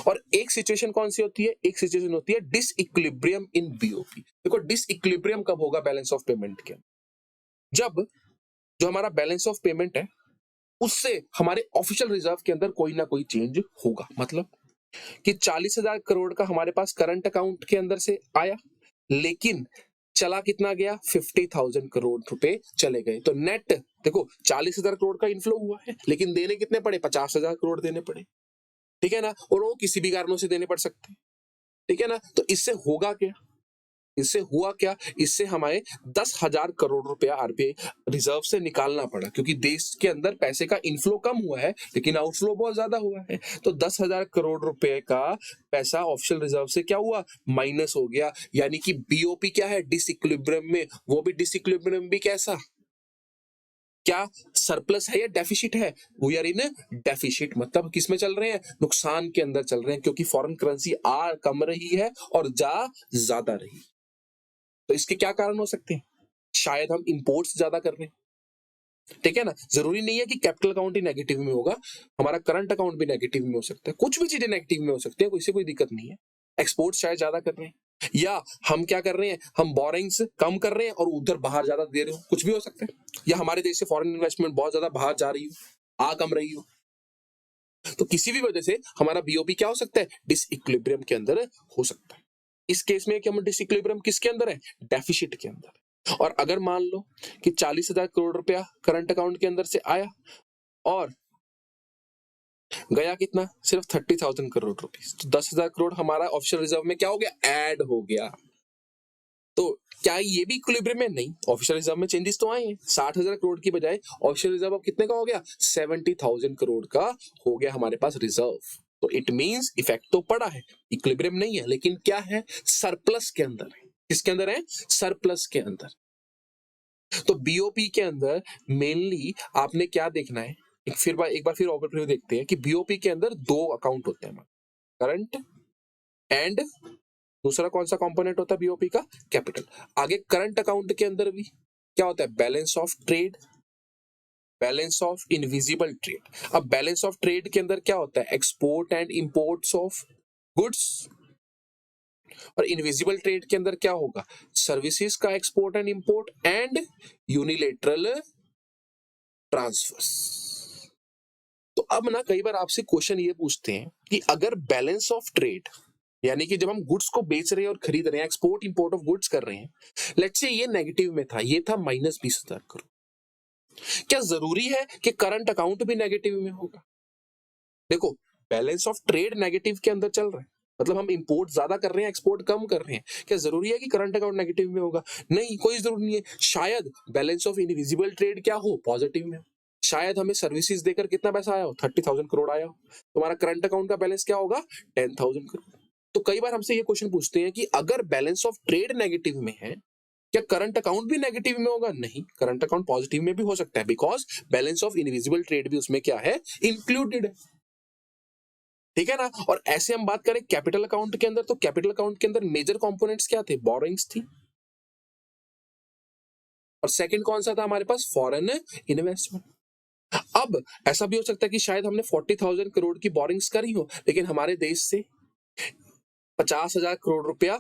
और एक सिचुएशन कौन सी होती है? एक सिचुएशन होती है डिसइक्विलिब्रियम इन बीओपी। देखो डिसइक्विलिब्रियम कब होगा बैलेंस ऑफ पेमेंट के? जब जो हमारा बैलेंस ऑफ पेमेंट है उससे हमारे ऑफिशियल रिजर्व के अंदर कोई ना कोई चेंज होगा। मतलब कि 40,000 करोड़ का हमारे पास करंट अकाउंट के अंदर से आया, लेकिन चला कितना गया? 50,000 करोड़ रुपए चले गए। तो नेट देखो 40,000 करोड़ का इनफ्लो हुआ है, लेकिन देने कितने पड़े? 50,000 करोड़ देने पड़े। ठीक है ना? और वो किसी भी कारणों से देने पड़ सकते हैं। ठीक है ना? तो इससे होगा क्या? इससे हुआ क्या? इससे हमें 10,000 करोड़ रुपया आरबीआई रिजर्व से निकालना पड़ा, क्योंकि देश के अंदर पैसे का इनफ्लो कम हुआ है लेकिन आउटफ्लो बहुत ज्यादा हुआ है। तो 10,000 करोड़ रुपए का पैसा ऑफिशियल रिजर्व से क्या हुआ? माइनस हो गया। यानी कि बीओपी क्या है? डिसइक्विलिब्रियम में। वो भी डिसइक्विलिब्रियम भी कैसा? क्या सरप्लस है या डेफिसिट है? We are in deficit. मतलब किस में चल रहे हैं? नुकसान के अंदर चल रहे हैं, क्योंकि फॉरेन करेंसी आ कम रही है और जा ज्यादा रही। तो इसके क्या कारण हो सकते हैं? शायद हम इंपोर्ट्स ज्यादा कर रहे हैं। ठीक है ना? जरूरी नहीं है कि कैपिटल अकाउंट ही नेगेटिव में होगा, हमारा करंट अकाउंट भी नेगेटिव में हो सकता है, कुछ भी चीजें नेगेटिव में हो सकती है, कोई दिक्कत नहीं है। एक्सपोर्ट शायद ज्यादा कर रहे हैं, या हम क्या कर रहे हैं? हम बोरिंग्स कम कर रहे हैं और उधर बाहर ज्यादा दे रहे हो, कुछ भी हो सकता है। या हमारे देश से फॉरेन इन्वेस्टमेंट बहुत ज्यादा बाहर जा रही हो, आ कम रही हो। तो किसी भी वजह से हमारा बीओपी क्या हो सकता है? डिसइक्विलिब्रियम के अंदर हो सकता है। इस केस में कि हम डिसइक्विलिब्रियम किसके अंदर है? डेफिसिट के अंदर। और अगर मान लो कि 40,000 करोड़ रुपया करंट अकाउंट के अंदर से आया और गया कितना? सिर्फ 30,000 करोड़ रुपीस। तो 10,000 करोड़ हमारा ऑफिशियल रिजर्व में क्या हो गया? ऐड हो गया। तो क्या ये भी इक्विलिब्रियम में? नहीं, ऑफिशियल रिजर्व में चेंजेस तो आए हैं। 60,000 करोड़ की बजाय ऑफिशियल रिजर्व अब कितने का हो गया? 70,000 करोड़ का हो गया हमारे पास रिजर्व। तो इट मींस इफेक्ट तो पड़ा है, इक्विलिब्रियम नहीं है, लेकिन क्या है? सरप्लस के अंदर है। किसके अंदर है? सरप्लस के अंदर। तो बीओपी के अंदर मेनली आपने क्या देखना है? एक बार फिर ओवरव्यू देखते हैं कि बीओपी के अंदर दो अकाउंट होते हैं, करंट एंड दूसरा कौन सा कंपोनेंट होता है बीओपी का? कैपिटल। आगे करंट अकाउंट के अंदर भी क्या होता है? Balance of trade, balance of invisible trade. अब बैलेंस ऑफ ट्रेड के अंदर क्या होता है? Export and imports of goods. और इनविजिबल ट्रेड के अंदर क्या होगा? सर्विसेज का export and import and unilateral transfers. तो अब ना कई बार आपसे क्वेश्चन ये पूछते हैं कि अगर बैलेंस ऑफ ट्रेड, यानी कि जब हम गुड्स को बेच रहे हैं और खरीद रहे हैं, एक्सपोर्ट इंपोर्ट ऑफ गुड्स कर रहे हैं, लेट्स से ये नेगेटिव में था, ये था -20,000 करोड़, क्या जरूरी है कि करंट अकाउंट भी नेगेटिव में होगा? देखो बैलेंस ऑफ ट्रेड नेगेटिव के अंदर चल रहा है, मतलब हम इंपोर्ट ज्यादा कर रहे हैं, एक्सपोर्ट कम कर रहे हैं, क्या जरूरी है कि करंट अकाउंट नेगेटिव में होगा? नहीं, कोई जरूरी नहीं है। शायद बैलेंस ऑफ इनविजिबल ट्रेड क्या हो? पॉजिटिव में हो। शायद हमें सर्विसेज देकर कितना पैसा आया हो? 30,000 करोड़ आया हो। तुम्हारा करंट अकाउंट का बैलेंस क्या होगा? 10,000 करोड़। तो कई बार हमसे ये क्वेश्चन पूछते हैं कि अगर बैलेंस ऑफ ट्रेड नेगेटिव में है, क्या करंट अकाउंट भी नेगेटिव में होगा? नहीं, करंट अकाउंट पॉजिटिव में भी हो सकता है, because balance of invisible trade भी उसमें क्या है? इंक्लूडेड है। ठीक है ना? और ऐसे हम बात करें कैपिटल अकाउंट के अंदर, तो कैपिटल अकाउंट के अंदर मेजर कंपोनेंट्स क्या थे? बोरोइंग्स थी, और सेकंड कौन सा था हमारे पास? Foreign investment. अब ऐसा भी हो सकता है कि शायद हमने 40,000 करोड़ की बोरिंग्स करी हो, लेकिन हमारे देश से 50,000 करोड़ रुपया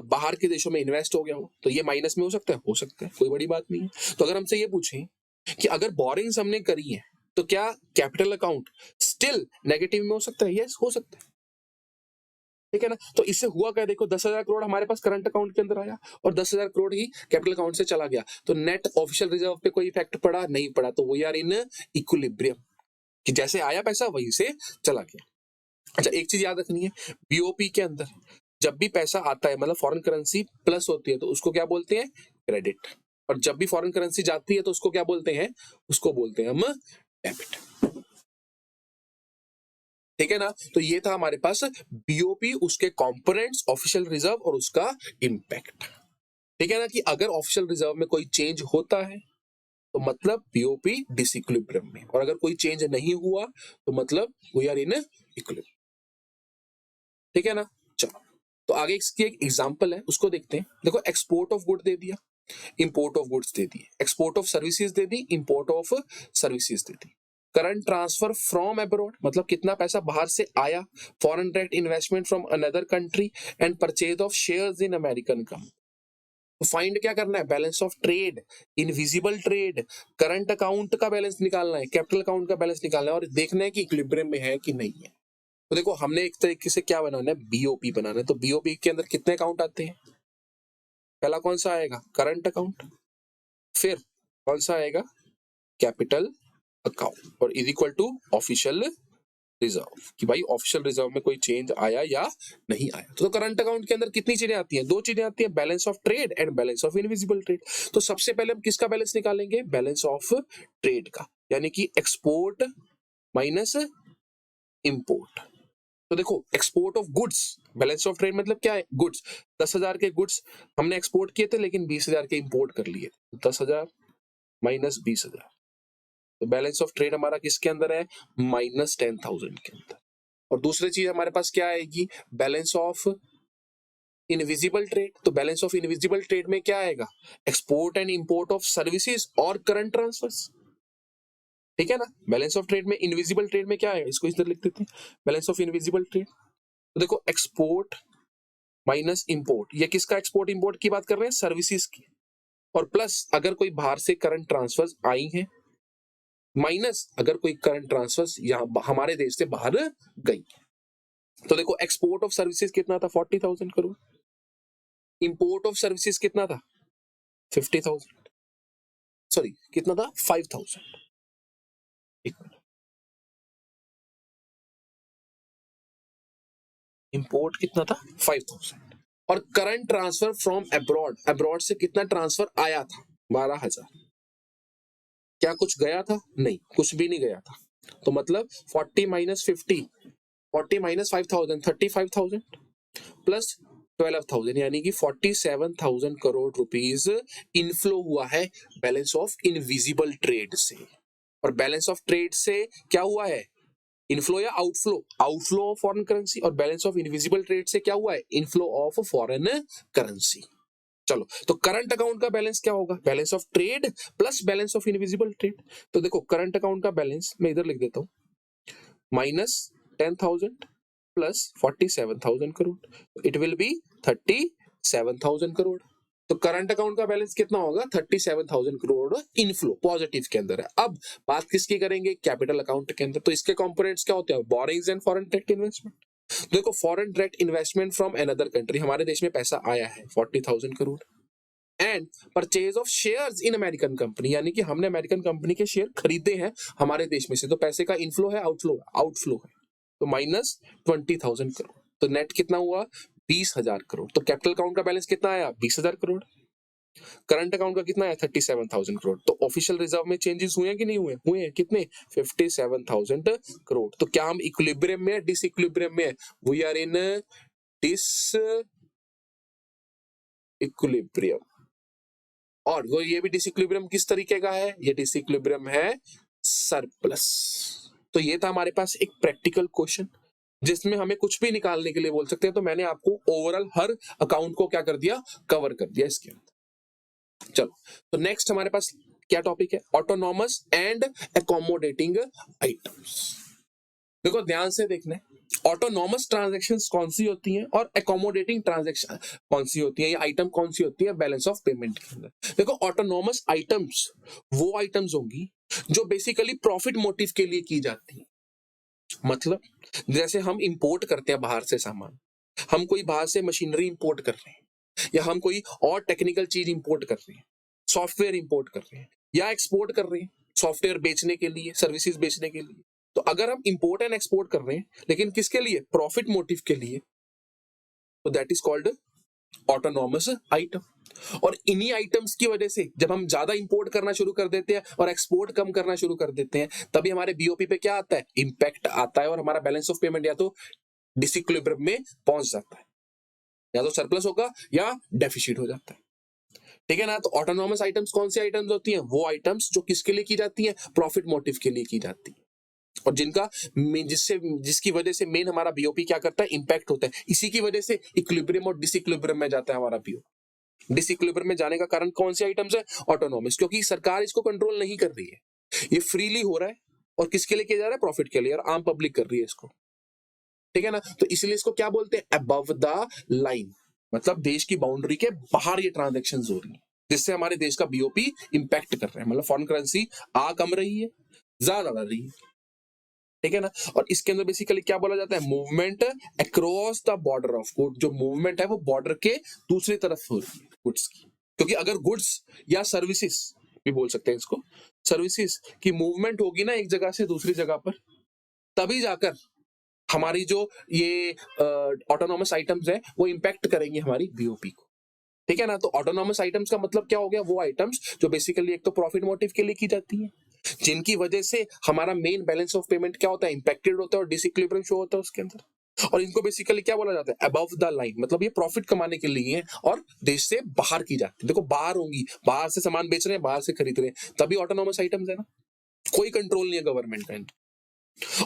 बाहर के देशों में इन्वेस्ट हो गया हो, तो ये माइनस में हो सकता है? हो सकता है, कोई बड़ी बात नहीं है। तो अगर हमसे ये पूछें कि अगर बोरिंग्स हमने करी है तो क्या कैपिटल अकाउंट स्टिल नेगेटिव में हो सकता है? यस, हो सकता है। ठीक है ना। तो इससे हुआ क्या, देखो 10,000 करोड़ हमारे पास करंट अकाउंट के अंदर आया और 10,000 करोड़ ही कैपिटल अकाउंट से चला गया, तो नेट ऑफिशियल रिजर्व पे कोई इफेक्ट पड़ा नहीं पड़ा, तो वी आर इन इक्विलिब्रियम, कि जैसे आया पैसा वहीं से चला गया। अच्छा, एक चीज याद रखनी है, बीओपी के अंदर जब भी पैसा आता है, मतलब फॉरेन करेंसी प्लस होती है, तो उसको क्या बोलते हैं, क्रेडिट, और जब भी फॉरेन करेंसी जाती है तो उसको क्या बोलते हैं, उसको बोलते हैं हम डेबिट। ठीक है ना। तो ये था हमारे पास बीओपी, उसके कंपोनेंट्स, ऑफिशियल रिजर्व और उसका इम्पैक्ट। ठीक है ना, कि अगर ऑफिशियल रिजर्व में कोई चेंज होता है तो मतलब बीओपी डिसइक्विलिब्रियम में, और अगर कोई चेंज नहीं हुआ तो मतलब वी आर इन इक्विलिब्रियम। ठीक है ना। चलो, तो आगे इसकी एक एग्जांपल है, उसको देखते हैं। देखो, एक्सपोर्ट ऑफ गुड दे दिया, इंपोर्ट ऑफ गुड्स दे दिए, export of services they the, import of services they the, current transfer from abroad, मतलब कितना पैसा बाहर से आया, foreign direct investment from another country, and purchase of shares in American company. तो find क्या करना है, balance of trade, invisible trade, current account का बैलेंस निकालना है, कैपिटल अकाउंट का बैलेंस निकालना है, और देखना है कि इक्विलिब्रियम में है कि नहीं है। तो देखो, हमने एक तरीके से क्या बनाना है, बीओपी बनाना है। तो बीओपी के अंदर कितने अकाउंट आते हैं, पहला कौन सा आएगा, करंट अकाउंट, फिर कौन सा आएगा, कैपिटल अकाउंट, और is equal to official reserve, कि भाई ऑफिशियल रिजर्व में कोई चेंज आया या नहीं आया। तो करंट अकाउंट के अंदर कितनी चीजें आती हैं, दो चीजें आती हैं, balance of trade and balance of invisible trade. तो सबसे पहले हम किसका बैलेंस निकालेंगे, बैलेंस ऑफ ट्रेड का, यानी कि एक्सपोर्ट माइनस इंपोर्ट। तो देखो, export of goods, balance of trade मतलब क्या है, गुड्स, 10,000 के गुड्स हमने एक्सपोर्ट किए थे, लेकिन 20,000 के इंपोर्ट कर लिए, 10,000 माइनस 20,000, तो बैलेंस ऑफ ट्रेड हमारा किसके अंदर है, माइनस 10,000 के अंदर। और दूसरी चीज हमारे पास क्या आएगी, बैलेंस ऑफ इनविजिबल ट्रेड। तो बैलेंस ऑफ इनविजिबल ट्रेड में क्या आएगा, export and import of services और करंट ट्रांसफर्स। ठीक है ना। बैलेंस ऑफ ट्रेड में, इनविजिबल ट्रेड में क्या आएगा, इसको इधर लिख देते हैं, बैलेंस ऑफ इनविजिबल ट्रेड। तो देखो, एक्सपोर्ट माइनस इंपोर्ट, ये किसका एक्सपोर्ट इंपोर्ट की बात कर रहे हैं, सर्विसेज की, और प्लस अगर कोई बाहर से करंट ट्रांसफर्स आई हैं, माइनस अगर कोई करंट ट्रांसफर्स यहाँ हमारे देश से बाहर गई। तो देखो, एक्सपोर्ट ऑफ सर्विसेज कितना था, 40,000 करोड़, इंपोर्ट ऑफ सर्विसेज कितना था, 50,000, सॉरी कितना था, 5,000। इंपोर्ट कितना था, 5,000, और current transfer from abroad, abroad से कितना ट्रांसफर आया था, 12,000। क्या कुछ गया था, नहीं, कुछ भी नहीं गया था। तो मतलब 40 माइनस 50, 40 माइनस 5,000, 35,000 प्लस 12,000, यानी कि 47,000 करोड़ रुपीस इनफ्लो हुआ है बैलेंस ऑफ इनविजिबल ट्रेड से। और बैलेंस ऑफ ट्रेड से क्या हुआ है, इनफ्लो या outflow, outflow of foreign currency, और बैलेंस ऑफ इनविजिबल ट्रेड से क्या हुआ है, इनफ्लो ऑफ फॉरेन करेंसी। चलो, तो करंट अकाउंट का बैलेंस क्या होगा, balance of trade plus balance of invisible trade. तो देखो, करंट अकाउंट का बैलेंस मैं इधर लिख देता हूं, minus 10,000 plus 47,000 crore, it will be 37,000 crore. तो करंट अकाउंट का बैलेंस कितना होगा, 37,000 करोड़ इनफ्लो पॉजिटिव के अंदर है। अब बात किसकी करेंगे, कैपिटल अकाउंट के अंदर। तो इसके कंपोनेंट्स क्या होते हैं, borrowings and foreign direct investment. देखो, foreign direct investment from another country, हमारे देश में पैसा आया है 40,000 crore, and purchase of shares in American company, यानी कि हमने अमेरिकन कंपनी के शेयर खरीदे हैं हमारे देश में से, तो पैसे का इनफ्लो है, आउटफ्लो है, आउटफ्लो है, तो माइनस 20,000 करोड़। तो नेट कितना हुआ, 20,000 करोड़। तो कैपिटल अकाउंट का बैलेंस कितना आया, 20,000 करोड़, करंट अकाउंट का कितना है, 37,000 करोड़। तो ऑफिशियल रिजर्व में चेंजेस हुए हैं कि नहीं हुए, हुए हैं, कितने, 57,000 करोड़। तो क्या हम इक्विलिब्रियम में, डिस इक्विलिब्रियम में, we are in disequilibrium. और वो ये भी डिसइक्विलिब्रियम किस तरीके का है, ये डिसइक्विलिब्रियम है सरप्लस। तो ये था हमारे पास एक प्रैक्टिकल क्वेश्चन जिसमें हमें कुछ भी निकालने के लिए बोल सकते हैं। तो मैंने आपको ओवरऑल हर अकाउंट को क्या कर दिया, कवर कर दिया इसके अंदर। चलो, तो नेक्स्ट हमारे पास क्या टॉपिक है, ऑटोनॉमस एंड अकोमोडेटिंग आइटम्स। देखो, ध्यान से देखना है, ऑटोनॉमस ट्रांजैक्शंस कौन सी होती हैं और अकोमोडेटिंग ट्रांजैक्शन कौन सी होती है, या आइटम कौन सी होती है बैलेंस ऑफ पेमेंट के अंदर। देखो, ऑटोनॉमस आइटम्स वो आइटम्स होंगी जो बेसिकली प्रॉफिट मोटिव के लिए की जाती है। मतलब जैसे हम इंपोर्ट करते हैं बाहर से सामान, हम कोई बाहर से मशीनरी इंपोर्ट कर रहे हैं, या हम कोई और टेक्निकल चीज इंपोर्ट कर रहे हैं, सॉफ्टवेयर इंपोर्ट कर रहे हैं, या एक्सपोर्ट कर रहे हैं सॉफ्टवेयर बेचने के लिए, सर्विसेज बेचने के लिए। तो अगर हम इंपोर्ट एंड एक्सपोर्ट कर रहे हैं, लेकिन किसके लिए? प्रॉफिट मोटिव के लिए, तो that is called autonomous item. और इन्हीं आइटम्स की वजह से जब हम ज्यादा इंपोर्ट करना शुरू कर देते हैं और एक्सपोर्ट कम करना शुरू कर देते हैं, तभी हमारे बीओपी पे क्या आता है? इंपैक्ट आता है, और हमारा बैलेंस ऑफ पेमेंट या तो डिसइक्विलिब्रियम में पहुंच जाता है, या तो सरप्लस होगा या डेफिसिट हो जाता है। ठीक है ना? तो ऑटोनॉमस आइटम्स कौन सी आइटम्स होती हैं? वो आइटम्स जो किसके लिए की जाती है? प्रॉफिट मोटिव के लिए की जाती है, और जिसकी वजह से मेन हमारा बीओपी क्या करता है? इंपैक्ट होता है। इसी की वजह से इक्विलिब्रियम और डिसइक्विलिब्रियम में जाता है हमारा बीओपी। डिसइक्विलिब्रियम में जाने का कारण कौन सी आइटम्स है? ऑटोनॉमस, क्योंकि सरकार इसको कंट्रोल नहीं कर रही है, ये फ्रीली हो रहा है, और किसके लिए किया जा रहा है? प्रॉफिट के लिए, और आम पब्लिक कर रही है इसको। ठीक है ना? तो इसलिए इसको क्या बोलते हैं? अबव द लाइन, मतलब देश की बाउंड्री के बाहर ये ट्रांजेक्शंस हो रही है, जिससे हमारे देश का बीओपी इंपैक्ट कर रहे हैं। मतलब फॉरेन करेंसी आ कम रही है, ज्यादा बढ़ रही है। ठीक है ना? और इसके अंदर बेसिकली क्या बोला जाता है? Movement across the border of good. जो मूवमेंट है वो बॉर्डर के दूसरी तरफ हो रही है गुड्स की, क्योंकि अगर गुड्स या सर्विसेज भी बोल सकते हैं इसको, सर्विसेज की मूवमेंट होगी ना एक जगह से दूसरी जगह पर, तभी जाकर हमारी जो ये ऑटोनॉमस आइटम्स है वो इंपैक्ट करेंगे हमारी बीओपी को। ठीक है ना? तो ऑटोनॉमस आइटम्स का मतलब क्या हो गया? वो आइटम्स जो बेसिकली एक तो प्रॉफिट मोटिव के लिए की जाती है, जिनकी वजह से हमारा मेन बैलेंस ऑफ पेमेंट क्या होता है? इंपैक्टेड होता है, और डिसइक्विलिब्रियम शो होता है उसके अंदर। और इनको बेसिकली क्या बोला जाता है? अबव द लाइन, मतलब ये प्रॉफिट कमाने के लिए है और देश से बाहर की जाती है। देखो बाहर होंगी, बाहर से सामान बेच रहे हैं, बाहर से खरीद रहे हैं, तभी ऑटोनॉमस आइटम्स है ना, कोई कंट्रोल नहीं है गवर्नमेंट का।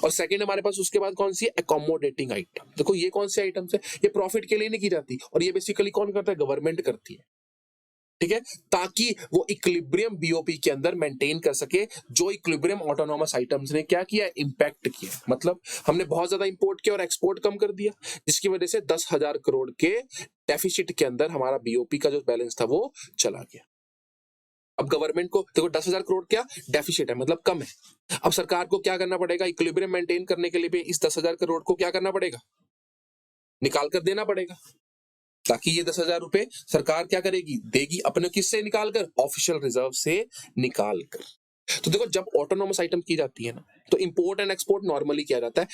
और सेकंड हमारे पास उसके बाद कौन सी है? Accommodating item. देखो ये कौन सी आइटम्स है? ये प्रॉफिट के लिए नहीं की जाती, और ये बेसिकली कौन करता है? गवर्नमेंट करती है। ठीक है? ताकि वो इक्विलिब्रियम बीओपी के अंदर मेंटेन कर सके, जो इक्विलिब्रियम ऑटोनॉमस आइटम्स ने क्या किया? इंपैक्ट किया। मतलब हमने बहुत ज्यादा इंपोर्ट किया और एक्सपोर्ट कम कर दिया, जिसकी वजह से 10,000 करोड़ के डेफिसिट के अंदर हमारा बीओपी का जो बैलेंस था वो चला गया। अब गवर्नमेंट को देखो 10,000 करोड़ क्या डेफिसिट है, मतलब कम है। अब सरकार को क्या करना पड़ेगा? इक्विलिब्रियम मेंटेन करने के लिए भी इस 10,000 करोड़ को क्या करना पड़ेगा? निकाल कर देना पड़ेगा, ताकि ये 10,000 रुपए सरकार क्या करेगी? देगी अपने किससे निकाल कर? ऑफिशियल रिजर्व से निकाल कर। तो देखो जब ऑटोनॉमस आइटम की जाती है ना, तो इंपोर्ट एंड एक्सपोर्ट नॉर्मली किया जाता है,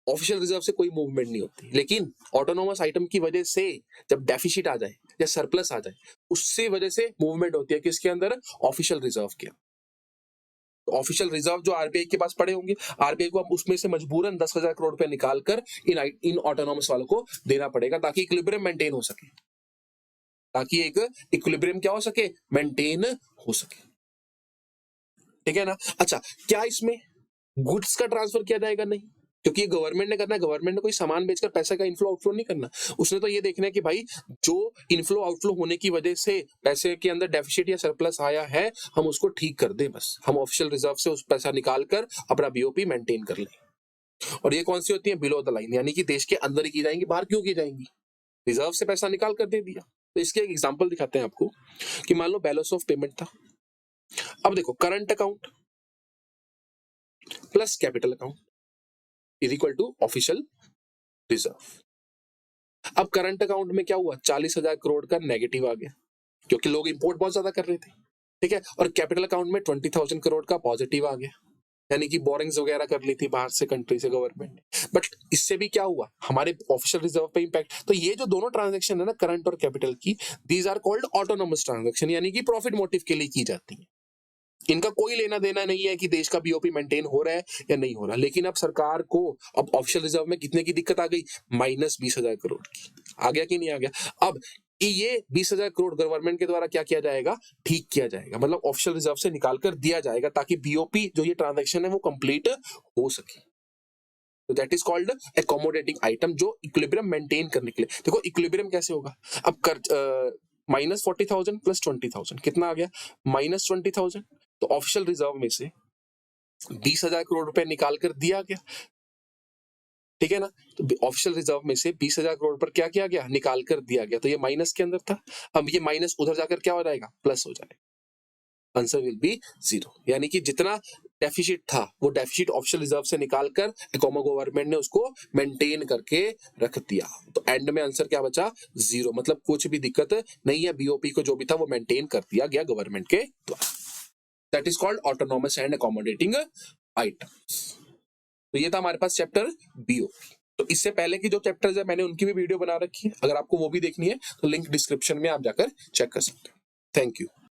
ऑफिशियल रिजर्व से कोई मूवमेंट नहीं होती। लेकिन ऑटोनॉमस आइटम की वजह से जब डेफिसिट आ जाए या सरप्लस आ जाए, उससे वजह से मूवमेंट होती है किसके अंदर? ऑफिशियल रिजर्व के। ऑफिशियल रिजर्व जो आरबीआई के पास पड़े होंगे, आरबीआई को अब उसमें से मजबूरन 10,000 करोड़ रुपए निकाल कर इन ऑटोनॉमस वालों को देना पड़ेगा, ताकि इक्विलिब्रियम मेंटेन हो सके, ताकि एक इक्विलिब्रियम क्या हो सके? मेंटेन हो सके। ठीक है ना? अच्छा, क्या इसमें गुड्स का ट्रांसफर किया जाएगा? नहीं, क्योंकि ये गवर्नमेंट ने करना है। गवर्नमेंट ने कोई सामान बेचकर पैसे का इनफ्लो आउटफ्लो नहीं करना, उसने तो ये देखना है कि भाई जो इनफ्लो आउटफ्लो होने की वजह से पैसे के अंदर डेफिसिट या सरप्लस आया है, हम उसको ठीक कर दें। बस हम ऑफिशियल रिजर्व से उस पैसा निकाल कर अपना बीओपी मेंटेन कर लें। और ये कौन सी होती है? बिलो द लाइन, यानी कि देश के अंदर ही की जाएंगी, बाहर क्यों की जाएंगी? रिजर्व से पैसा निकाल कर दे दिया। तो इसके एक एग्जाम्पल दिखाते हैं आपको, कि मान लो बैलेंस ऑफ पेमेंट था। अब देखो current account plus capital account is equal to official reserve. अब करंट अकाउंट में क्या हुआ? 40,000 करोड़ का नेगेटिव आ गया, क्योंकि लोग इंपोर्ट बहुत ज्यादा कर रहे थे। ठीक है? और कैपिटल अकाउंट में 20,000 करोड़ का पॉजिटिव आ गया, यानी कि बोरिंग्स वगैरह कर ली थी बाहर से, कंट्री से, गवर्नमेंट ने। बट इससे भी क्या हुआ? हमारे ऑफिशियल रिजर्व पे इंपैक्ट। तो ये जो दोनों ट्रांजैक्शन है ना, करंट और कैपिटल की, these are called autonomous transaction, यानी कि प्रॉफिट मोटिव के लिए की जाती है। इनका कोई लेना देना नहीं है कि देश का बीओपी मेंटेन हो रहा है या नहीं हो रहा। लेकिन अब सरकार को अब ऑफिशियल रिजर्व में कितने की दिक्कत आ गई? -20,000 करोड़ की। आ गया कि नहीं आ गया? अब ये 20,000 करोड़ गवर्नमेंट के द्वारा क्या किया जाएगा? ठीक किया जाएगा, मतलब ऑफिशियल रिजर्व से निकाल कर दिया जाएगा, ताकि बीओपी जो ये ट्रांजैक्शन है वो कंप्लीट हो सके। तो that is called accommodating item, जो इक्विलिब्रियम मेंटेन करने के लिए। देखो इक्विलिब्रियम कैसे होगा? अब -40,000 प्लस 20,000 कितना आ गया? -20,000। तो ऑफिशियल रिजर्व में से 20,000 करोड़ रुपए निकाल कर दिया गया। ठीक है ना? तो ऑफिशियल रिजर्व में से 20,000 करोड़ पर क्या किया गया? निकाल कर दिया गया। तो ये माइनस के अंदर था, अब ये माइनस उधर जाकर क्या हो जाएगा? प्लस हो जाएगा। आंसर विल बी 0, यानी कि जितना डेफिसिट था, वो डेफिसिट ऑफिशियल रिजर्व से निकालकर एकोमा गवर्नमेंट ने उसको मेंटेन करके रख दिया। तो एंड में आंसर क्या बचा? 0। मतलब कुछ भी दिक्कत नहीं है, बीओपी को जो भी था वो मेंटेन कर दिया गया गवर्नमेंट के द्वारा। That is called autonomous and accommodating items. तो ये था हमारे पास चैप्टर बीओपी। तो इससे पहले की जो चैप्टर्स है मैंने उनकी भी वीडियो बना रखी है, अगर आपको वो भी देखनी है तो लिंक डिस्क्रिप्शन में आप जाकर चेक कर सकते हो। Thank you.